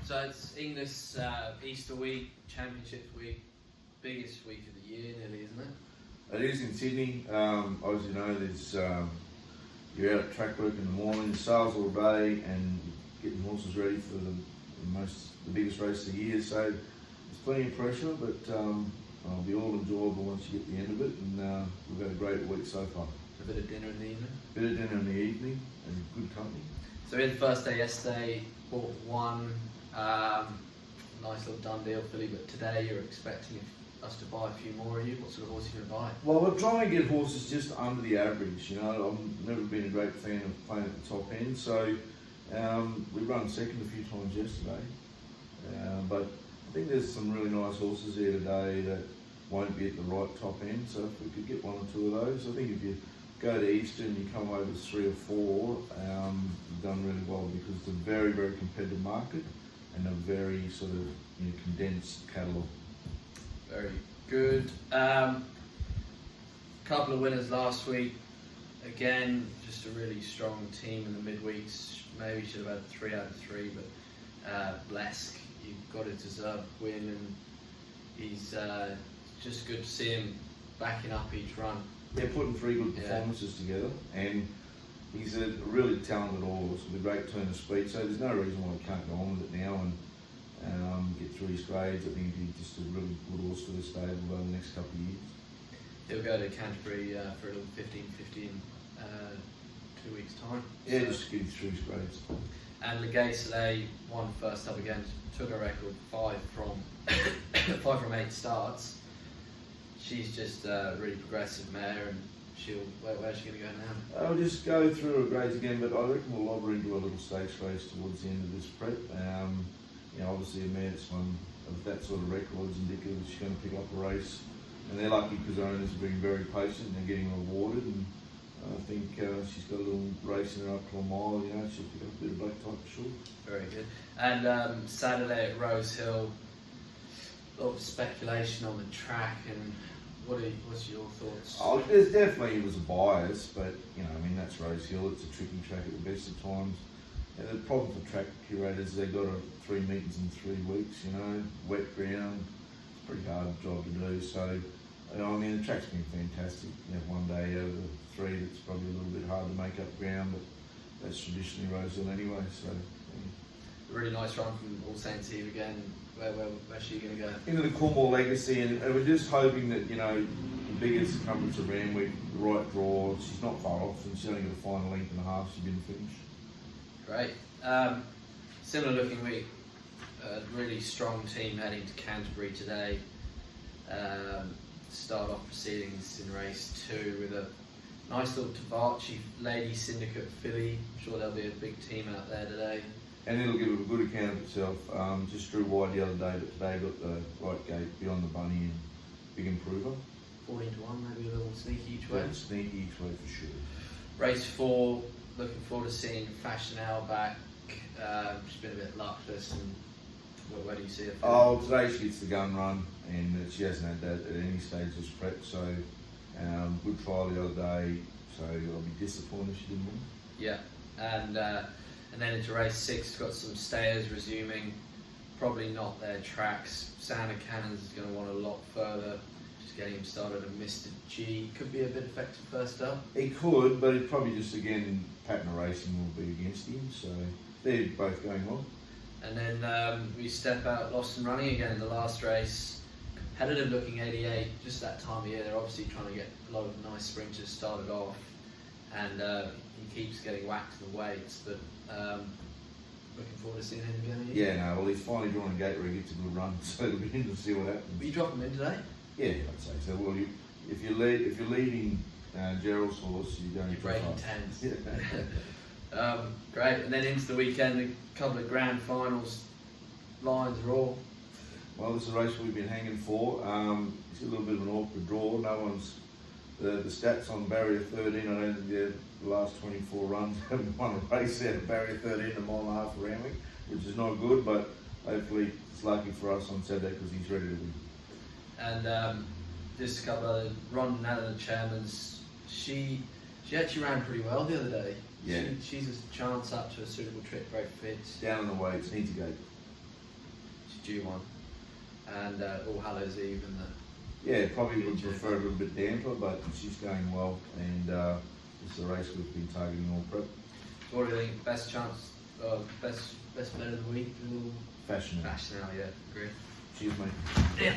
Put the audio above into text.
So it's Inglis Easter week, Championships week, biggest week of the year nearly, isn't it? It is in Sydney. As you know, there's you're out at track work in the morning, sales all day, and getting horses ready for the biggest race of the year. So there's plenty of pressure, but it'll be all enjoyable once you get to the end of it. And we've had a great week so far. A bit of dinner in the evening. Bit of dinner in the evening, and good company. So we had the first day yesterday, bought one. Nice little done deal filly, but today you're expecting us to buy a few more of you. What sort of horse are you going to buy? Well, we're trying to get horses just under the average. You know, I've never been a great fan of playing at the top end, so we run second a few times yesterday. But I think there's some really nice horses here today that won't be at the right top end. So if we could get one or two of those, I think if you go to Easter and you come over 3 or 4, you've done really well, because it's a very, very competitive market and a very sort of condensed catalogue. Very good. Couple of winners last week. Again, just a really strong team in the midweeks. Maybe should have had 3 out of 3, but Blesk, you've got a deserved win, and he's just good to see him backing up each run. They're putting 3 good performances together, and he's a really talented horse with a great turn of speed, so there's no reason why he can't go on with it now and get through his grades. I think he'd be just a really good horse for the stable over the next couple of years. He'll go to Canterbury for a little 15-50 in 2 weeks' time. Yeah, so, just get him through his grades. And Legacy today won first up again, took a record 5 from 8 starts. She's just a really progressive mare, and where's she going to go now? I'll just go through her grades again, but I reckon we'll lob her into a little stakes race towards the end of this prep. Obviously a mare that's one of that sort of record is indicative that she's going to pick up a race, and they're lucky because her owners are being very patient and they're getting rewarded, and I think she's got a little race in her up to a mile. She'll pick up a bit of black type for sure. Very good. And Saturday at Rose Hill, a lot of speculation on the track, and what's your thoughts? Oh, there's definitely was a bias, but that's Rose Hill. It's a tricky track at the best of times. And the problem for track curators is they've got 3 meetings in 3 weeks. Wet ground. It's a pretty hard job to do. So, the track's been fantastic. One day out of the 3 that's probably a little bit hard to make up ground, but that's traditionally Rose Hill anyway. So, a really nice run from All Saints Eve again. Where's she going to go? Into the Cornwall Legacy, and we're just hoping that the bigger circumference of Randwick, the right draw. She's not far off, and she's only got a final length and a half. She's been finished. Great. Similar looking week. Really strong team heading to Canterbury today. Start off proceedings in race 2 with a nice little Tavachi Lady Syndicate filly. I'm sure there'll be a big team out there today. And it'll give it a good account of itself. Just drew wide the other day, but today got the right gate beyond the bunny and big improver. 14 to 1, maybe a little sneaky each way. Yeah, sneaky each way for sure. Race 4, looking forward to seeing Fashion Owl back. She's been a bit luckless, and where do you see her? Oh, today she gets the gun run, and she hasn't had that at any stage of this prep. So good trial the other day. So I'll be disappointed if she didn't win. Yeah, and then into race 6, got some stayers resuming. Probably not their tracks. Sound of Cannons is going to want a lot further. Just getting him started, and Mr. G could be a bit effective first up. He could, but it probably just again pattern of racing will be against him. So they're both going well. And then we step out Lost and Running again in the last race. Competitive looking 88, just that time of year. They're obviously trying to get a lot of nice sprinters started off, and he keeps getting whacked in the weights, but looking forward to seeing him again. Yeah, well, he's finally drawn a gate where he gets a good run, so it'll be interesting to see what happens. Will you drop him in today? Yeah, I'd say so. Well, if you're leading Gerald's horse, you're going to breaking 10s. Great, and then into the weekend, a couple of grand finals. Lions are all. Well, this is a race we've been hanging for. It's a little bit of an awkward draw. No one's the stats on barrier 13. I don't think the last 24 runs haven't won a race out of barrier 13 a mile and a half of Randwick, which is not good. But hopefully it's lucky for us on Saturday because he's ready to win. And just a couple of Ron Nana, the chairman's. She actually ran pretty well the other day. Yeah. She's a chance up to a suitable trip, very fit. Down on the weights, needs a gate. due one, and All Hallows Eve and the. Yeah, probably would prefer a little bit damper, but she's going well, and it's a race we've been targeting all prep. What do you think? Best chance, best bet of the week? Fashion. Fashion now, yeah, agree. Cheers, mate. Yeah.